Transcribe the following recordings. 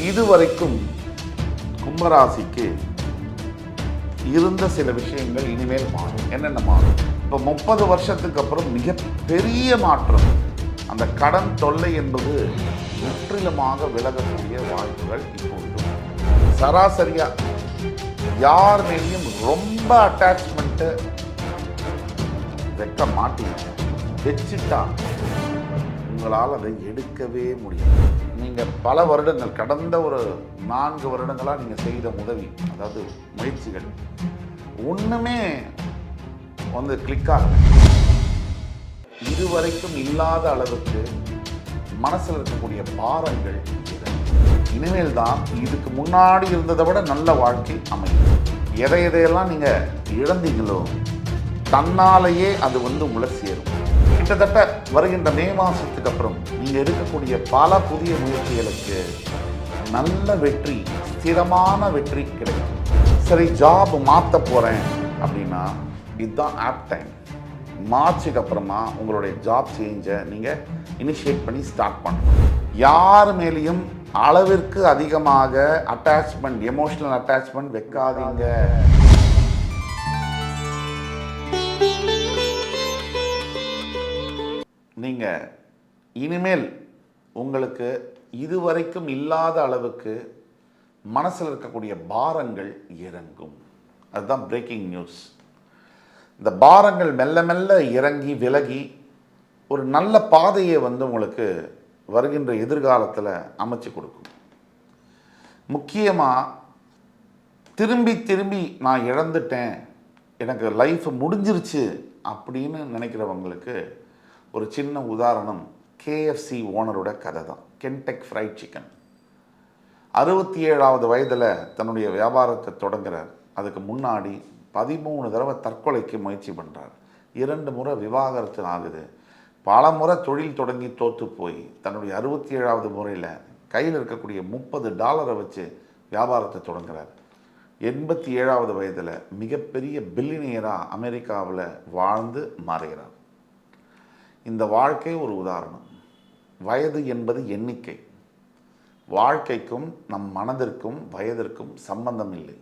இதுவரைக்கும் கும்பராசிக்கு இருந்த சில விஷயங்கள் இனிமேல் மாறும். என்னென்ன மாறும்? இப்போ 30 வருஷத்துக்கு அப்புறம் மிகப்பெரிய மாற்றம். அந்த கடன் தொல்லை என்பது முற்றிலுமாக விலகக்கூடிய வாய்ப்புகள் இப்பொழுது. சராசரியா யார் மேலேயும் ரொம்ப அட்டாச்மெண்ட்டு வைக்க மாட்டீங்க. வச்சுட்டா உங்களால் அதை எடுக்கவே முடியும். நீங்கள் பல வருடங்கள், கடந்த ஒரு 4 வருடங்களாக நீங்கள் செய்த உதவி, அதாவது முயற்சிகள் ஒன்றுமே வந்து கிளிக் ஆகலை. இதுவரைக்கும் இல்லாத அளவுக்கு மனசில் இருக்கக்கூடிய பாரங்கள் இனிமேல் தான் இதுக்கு முன்னாடி இருந்ததை விட நல்ல வாழ்க்கை அமையும். எதையெல்லாம் நீங்கள் இழந்தீங்களோ தன்னாலேயே அது வந்து உங்களை சேரும். கிட்டத்தட்ட வருகின்ற மே மாதத்துக்கு அப்புறம் நீங்கள் எடுக்கக்கூடிய பல புதிய முயற்சிகளுக்கு நல்ல வெற்றி, ஸ்திரமான வெற்றி கிடைக்கும். சரி, ஜாப் மாற்ற போகிறேன் அப்படின்னா இதுதான் ஆப் டைம். மார்ச்சுக்கு அப்புறமா உங்களுடைய ஜாப் சேஞ்சை நீங்கள் இனிஷியேட் பண்ணி ஸ்டார்ட் பண்ணணும். யார் மேலேயும் அளவிற்கு அதிகமாக அட்டாச்மெண்ட், எமோஷனல் அட்டாச்மெண்ட் வைக்காதீங்க. நீங்கள் இனிமேல் உங்களுக்கு இதுவரைக்கும் இல்லாத அளவுக்கு மனசில் இருக்கக்கூடிய பாரங்கள் இறங்கும். அதுதான் பிரேக்கிங் நியூஸ். இந்த பாரங்கள் மெல்ல மெல்ல இறங்கி விலகி ஒரு நல்ல பாதையை வந்து உங்களுக்கு வருகின்ற எதிர்காலத்தில் அமைச்சு கொடுக்கும். முக்கியமாக திரும்பி திரும்பி நான் இழந்துட்டேன், எனக்கு லைஃப் முடிஞ்சிருச்சு அப்படின்னு நினைக்கிறவங்களுக்கு ஒரு சின்ன உதாரணம் KFC ஓனரோட கதை தான். கென்டக் ஃப்ரைட் சிக்கன். 67வது வயதில் தன்னுடைய வியாபாரத்தை தொடங்குகிறார். அதுக்கு முன்னாடி 13 தடவை தற்கொலைக்கு முயற்சி பண்ணுறார். 2 முறை விவாகரத்து ஆகுது. பல முறை தொழில் தொடங்கி தோற்று போய் தன்னுடைய 67வது முறையில் கையில் இருக்கக்கூடிய $30 வச்சு வியாபாரத்தை தொடங்குகிறார். 87வது வயதில் மிகப்பெரிய பில்லியனியராக அமெரிக்காவில் வாழ்ந்து மாறுகிறார். இந்த வாழ்க்கை ஒரு உதாரணம். வயது என்பது எண்ணிக்கை. வாழ்க்கைக்கும் நம் மனதிற்கும் வயதிற்கும் சம்பந்தம் இல்லை.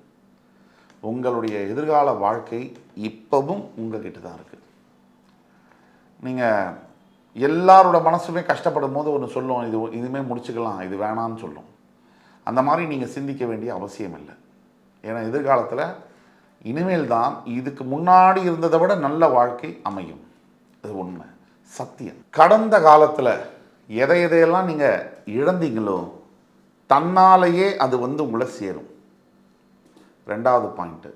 உங்களுடைய எதிர்கால வாழ்க்கை இப்பவும் உங்ககிட்ட தான் இருக்குது. நீங்கள் எல்லாரோட மனசுமே கஷ்டப்படும் போது ஒன்று சொல்லும், இது இதுவுமே முடிச்சுக்கலாம், இது வேணான்னு சொல்லும். அந்த மாதிரி நீங்கள் சிந்திக்க வேண்டிய அவசியம் இல்லை. ஏன்னா எதிர்காலத்தில் இனிமேல் தான் இதுக்கு முன்னாடி இருந்ததை விட நல்ல வாழ்க்கை அமையும். அது உண்மை, சத்தியம். கடந்த காலத்தில் எதையெல்லாம் நீங்கள் இழந்தீங்களோ தன்னாலேயே அது வந்து உங்களை சேரும். 2வது பாயிண்ட்டு,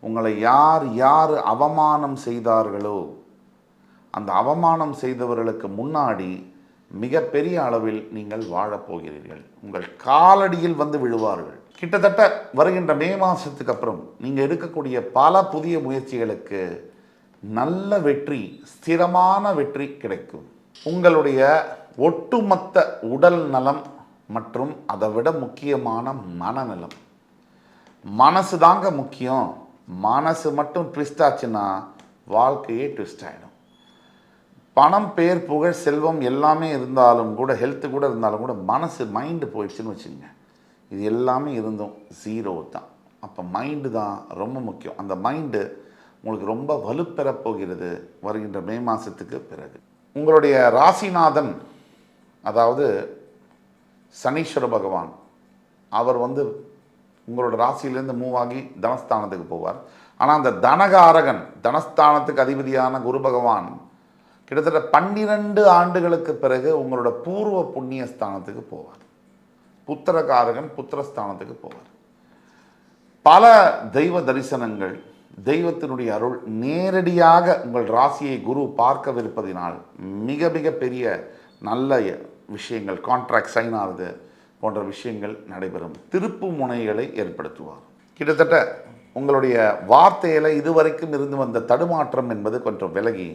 உங்களை யார் யார் அவமானம் செய்தார்களோ அந்த அவமானம் செய்தவர்களுக்கு முன்னாடி மிகப்பெரிய அளவில் நீங்கள் வாழப்போகிறீர்கள். உங்கள் காலடியில் வந்து விழுவார்கள். கிட்டத்தட்ட வருகின்ற மே மாதத்துக்கு அப்புறம் நீங்கள் எடுக்கக்கூடிய பல புதிய முயற்சிகளுக்கு நல்ல வெற்றி, ஸ்திரமான வெற்றி கிடைக்கும். உங்களுடைய ஒட்டுமொத்த உடல் நலம் மற்றும் அதை விட முக்கியமான மனநலம். மனசு தாங்க முக்கியம். மனசு மட்டும் ட்விஸ்ட் ஆச்சுன்னா வாழ்க்கையே ட்விஸ்ட் ஆகிடும். பணம், பேர், புகழ், செல்வம் எல்லாமே இருந்தாலும் கூட, ஹெல்த்து கூட இருந்தாலும் கூட, மனசு மைண்டு போயிடுச்சுன்னு வச்சுங்க, இது எல்லாமே இருந்தும் 0 தான். அப்போ மைண்டு தான் ரொம்ப முக்கியம். அந்த மைண்டு உங்களுக்கு ரொம்ப வலுப்பெறப் போகிறது வருகின்ற மே மாதத்துக்கு பிறகு. உங்களுடைய ராசிநாதன், அதாவது சனீஸ்வர பகவான், அவர் வந்து உங்களோட ராசியிலேருந்து மூவ் ஆகி தனஸ்தானத்துக்கு போவார். ஆனால் அந்த தனகாரகன், தனஸ்தானத்துக்கு அதிபதியான குரு பகவான் கிட்டத்தட்ட 12 ஆண்டுகளுக்கு பிறகு உங்களோட பூர்வ புண்ணிய ஸ்தானத்துக்கு போவார். புத்திரகாரகன் புத்திரஸ்தானத்துக்கு போவார். பல தெய்வ தரிசனங்கள், தெய்வத்தினுடைய அருள் நேரடியாக உங்கள் ராசியை குரு பார்க்கவிருப்பதினால் மிக மிக பெரிய நல்ல விஷயங்கள், கான்ட்ராக்ட் சைன் ஆகுது போன்ற விஷயங்கள் நடைபெறும். திருப்பு முனைகளை ஏற்படுத்துவார். கிட்டத்தட்ட உங்களுடைய வார்த்தையில் இதுவரைக்கும் இருந்து வந்த தடுமாற்றம் என்பது கொஞ்சம் விலகி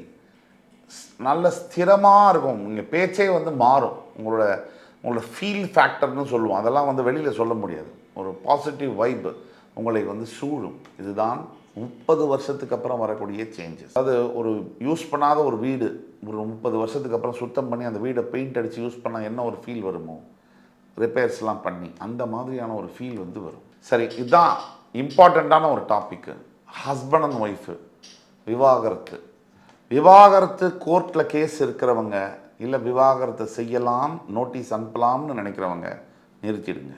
நல்ல ஸ்திரமாக இருக்கும். உங்கள் பேச்சே வந்து மாறும். உங்களோட ஃபீல் ஃபேக்டர்னு சொல்லுவோம், அதெல்லாம் வந்து வெளியில் சொல்ல முடியாது. ஒரு பாசிட்டிவ் வைப் உங்களை வந்து சூழும். இதுதான் 30 வருஷத்துக்கு அப்புறம் வரக்கூடிய சேஞ்சஸ். அது ஒரு யூஸ் பண்ணாத ஒரு வீடு ஒரு 30 வருஷத்துக்கு அப்புறம் சுத்தம் பண்ணி அந்த வீடை பெயிண்ட் அடித்து யூஸ் பண்ணால் என்ன ஒரு ஃபீல் வருமோ ரிப்பேர்ஸ்லாம் பண்ணி அந்த மாதிரியான ஒரு ஃபீல் வந்து வரும். சரி, இதுதான் இம்பார்ட்டண்ட்டான ஒரு டாப்பிக்கு. ஹஸ்பண்ட் அண்ட் ஒய்ஃபு விவாகரத்து. விவாகரத்து கோர்ட்டில் கேஸ் இருக்கிறவங்க, இல்லை விவாகரத்தை செய்யலாம், நோட்டீஸ் அனுப்பலாம்னு நினைக்கிறவங்க நிறுத்திடுங்க.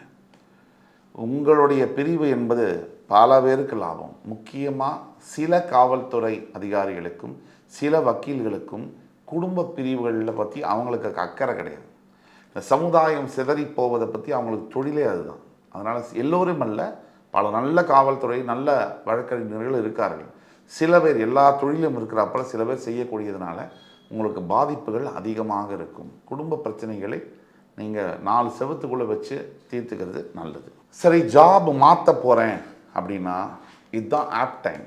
உங்களுடைய பிரிவு என்பது பல பேருக்கு லாபம். முக்கியமாக சில காவல்துறை அதிகாரிகளுக்கும் சில வக்கீல்களுக்கும் குடும்ப பிரிவுகளில் பற்றி அவங்களுக்கு அக்கறை கிடையாது. இந்த சமுதாயம் சிதறி போவதை பற்றி அவங்களுக்கு தொழிலே அதுதான். அதனால் எல்லோரும் அல்ல, பல நல்ல காவல்துறை நல்ல வழக்கறிஞர்கள் இருக்கார்கள். சில பேர் எல்லா தொழிலும் இருக்கிறப்பல சில பேர் செய்யக்கூடியதுனால உங்களுக்கு பாதிப்புகள் அதிகமாக இருக்கும். குடும்ப பிரச்சனைகளை நீங்கள் 4 செவத்துக்குள்ளே வச்சு தீர்த்துக்கிறது நல்லது. சரி, ஜாப் மாற்ற போகிறேன் அப்படின்னா இதுதான் ஆப் டைம்.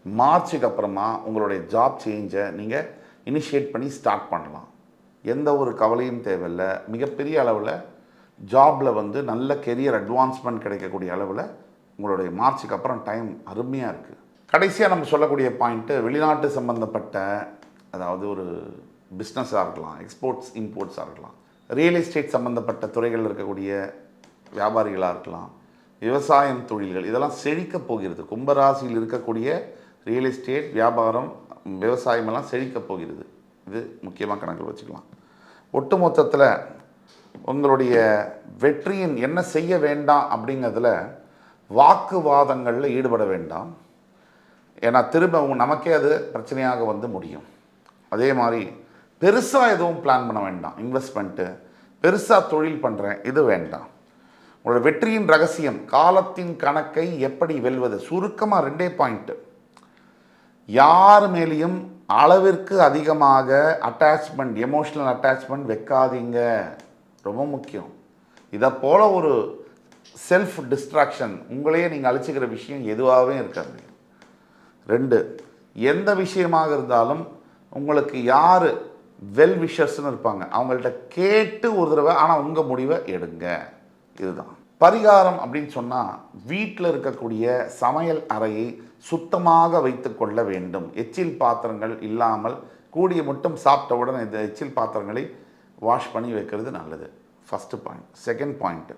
மார்ச்சுக்கு அப்புறமா உங்களுடைய ஜாப் சேஞ்சை நீங்கள் இனிஷியேட் பண்ணி ஸ்டார்ட் பண்ணலாம். எந்த ஒரு கவலையும் தேவையில்லை. மிகப்பெரிய அளவில் ஜாபில் வந்து நல்ல கெரியர் அட்வான்ஸ்மெண்ட் கிடைக்கக்கூடிய அளவில் உங்களுடைய மார்ச்சுக்கு அப்புறம் டைம் அருமையாக இருக்குது. கடைசியாக நம்ம சொல்லக்கூடிய பாயிண்ட்டு, வெளிநாட்டு சம்மந்தப்பட்ட, அதாவது ஒரு பிஸ்னஸாக இருக்கலாம், எக்ஸ்போர்ட்ஸ் இம்போர்ட்ஸாக இருக்கலாம், ரியல் எஸ்டேட் சம்மந்தப்பட்ட துறைகளில் இருக்கக்கூடிய வியாபாரிகளாக இருக்கலாம், விவசாயம் தொழில்கள், இதெல்லாம் செழிக்கப் போகிறது. கும்பராசியில் இருக்கக்கூடிய ரியல் எஸ்டேட், வியாபாரம், விவசாயமெல்லாம் செழிக்கப் போகிறது. இது முக்கியமாக கணக்கில் வச்சுக்கலாம். ஒட்டு மொத்தத்தில் உங்களுடைய வெற்றியின் என்ன செய்ய வேண்டாம் அப்படிங்கிறதுல வாக்குவாதங்களில் ஈடுபட வேண்டாம். ஏன்னா திரும்ப நமக்கே அது பிரச்சனையாக வந்து முடியும். அதே மாதிரி பெருசாக எதுவும் பிளான் பண்ண வேண்டாம். இன்வெஸ்ட்மெண்ட்டு, பெருசாக தொழில் பண்ணுறேன், இது வேண்டாம். உங்களோட வெற்றியின் ரகசியம், காலத்தின் கணக்கை எப்படி வெல்வது. சுருக்கமாக 2 பாயிண்ட்டு. யார் மேலேயும் அளவிற்கு அதிகமாக அட்டாச்மெண்ட், எமோஷ்னல் அட்டாச்மெண்ட் வைக்காதீங்க, ரொம்ப முக்கியம். இதை போல் ஒரு செல்ஃப் டிஸ்ட்ராக்ஷன், உங்களையே நீங்கள் அழிச்சிக்கிற விஷயம் எதுவாகவே இருக்காது. 2, எந்த விஷயமாக இருந்தாலும் உங்களுக்கு யார் வெல் விஷர்ஸ்ன்னு இருப்பாங்க, அவங்கள்ட்ட கேட்டு ஒரு தடவை, ஆனால் உங்கள் முடிவை எடுங்க. இதுதான் பரிகாரம் அப்படின்னு சொன்னால், வீட்டில் இருக்கக்கூடிய சமையல் அறையை சுத்தமாக வைத்து கொள்ள வேண்டும். எச்சில் பாத்திரங்கள் இல்லாமல் கூடிய மட்டும் சாப்பிட்டவுடன் இந்த எச்சில் பாத்திரங்களை வாஷ் பண்ணி வைக்கிறது நல்லது. First point. செகண்ட் பாயிண்ட்டு,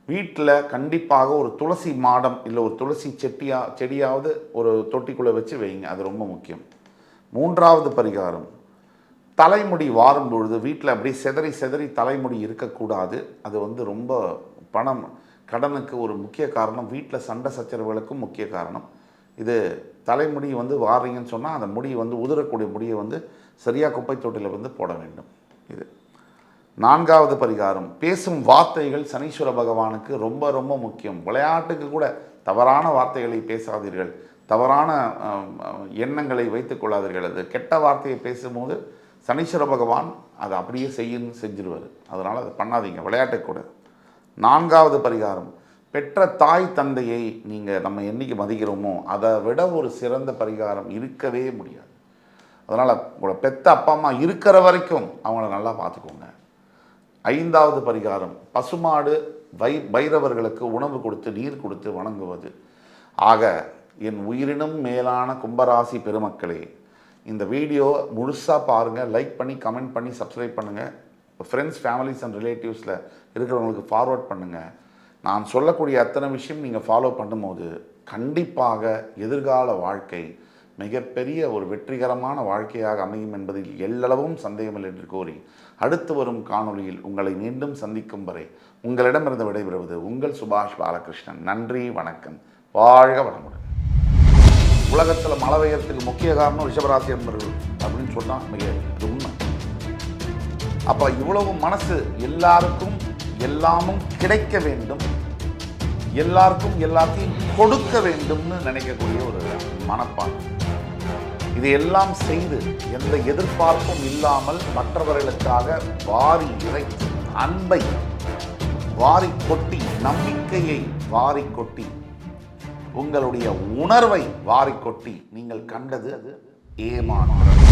வீட்டில் கண்டிப்பாக ஒரு துளசி மாடம் இல்லை ஒரு துளசி செடியாவது ஒரு தொட்டிக்குள்ளே வச்சு வைங்க, அது ரொம்ப முக்கியம். 3வது பரிகாரம், தலைமுடி வாரும் பொழுது வீட்டில் அப்படியே செதறி தலைமுடி இருக்கக்கூடாது. அது வந்து ரொம்ப பணம் கடனுக்கு ஒரு முக்கிய காரணம், வீட்டில் சண்டை சச்சரவுகளுக்கும் முக்கிய காரணம். இது தலைமுடி வந்து வாரிங்கன்னு சொன்னால் அந்த முடி வந்து உதிரக்கூடிய முடியை வந்து சரியாக குப்பை தொட்டியில் வந்து போட வேண்டும். இது 4வது பரிகாரம், பேசும் வார்த்தைகள் சனீஸ்வர பகவானுக்கு ரொம்ப ரொம்ப முக்கியம். விளையாட்டுக்கு கூட தவறான வார்த்தைகளை பேசாதீர்கள், தவறான எண்ணங்களை வைத்துக் கொள்ளாதீர்கள். அது கெட்ட வார்த்தையை பேசும்போது சனீஸ்வர பகவான் அதை அப்படியே செஞ்சிருவார். அதனால் அதை பண்ணாதீங்க, விளையாட்டுக்கு கூட. 4வது பரிகாரம், பெற்ற தாய் தந்தையை நம்ம என்னைக்கு மதிக்கிறோமோ அதை விட ஒரு சிறந்த பரிகாரம் இருக்கவே முடியாது. அதனால் உங்களோட பெத்த அப்பா அம்மா இருக்கிற வரைக்கும் அவங்கள நல்லா பார்த்துக்கோங்க. 5வது பரிகாரம், பசுமாடு பைரவர்களுக்கு உணவு கொடுத்து நீர் கொடுத்து வணங்குவது. ஆக என் உயிரினும் மேலான கும்பராசி பெருமக்களே, இந்த வீடியோ முழுசாக பாருங்கள், லைக் பண்ணி கமெண்ட் பண்ணி சப்ஸ்கிரைப் பண்ணுங்கள். ஃப்ரெண்ட்ஸ், ஃபேமிலிஸ் அண்ட் ரிலேட்டிவ்ஸில் இருக்கிறவங்களுக்கு ஃபார்வர்ட் பண்ணுங்கள். நான் சொல்லக்கூடிய அத்தனை விஷயம் நீங்கள் ஃபாலோ பண்ணும்போது கண்டிப்பாக எதிர்கால வாழ்க்கை மிகப்பெரிய ஒரு வெற்றிகரமான வாழ்க்கையாக அமையும் என்பதில் எல்லளவும் சந்தேகமில்லை என்று கூறி, அடுத்து வரும் காணொளியில் உங்களை மீண்டும் சந்திக்கும் வரை உங்களிடமிருந்து விடைபெறுவது உங்கள் சுபாஷ் பாலகிருஷ்ணன். நன்றி, வணக்கம், வாழ்க வளமுடன். உலகத்தில் மழை பெய்யறதுக்கு முக்கிய காரணம் ரிஷபராசி என்பவர்கள் அப்படின்னு சொன்னால் மிக உண்மை. அப்போ இவ்வளவு மனசு எல்லாருக்கும் எல்லாமும் கிடைக்க வேண்டும், எல்லாருக்கும் எல்லாத்தையும் கொடுக்க வேண்டும்னு நினைக்கக்கூடிய ஒரு மனப்பான்மை. இதையெல்லாம் செய்து எந்த எதிர்பார்ப்பும் இல்லாமல் மற்றவர்களுக்காக வாரி இறைத்து அன்பை வாரி கொட்டி, நம்பிக்கையை வாரி கொட்டி, உங்களுடைய உணர்வை வாரி கொட்டி நீங்கள் கண்டது அது ஏமாற்றம்.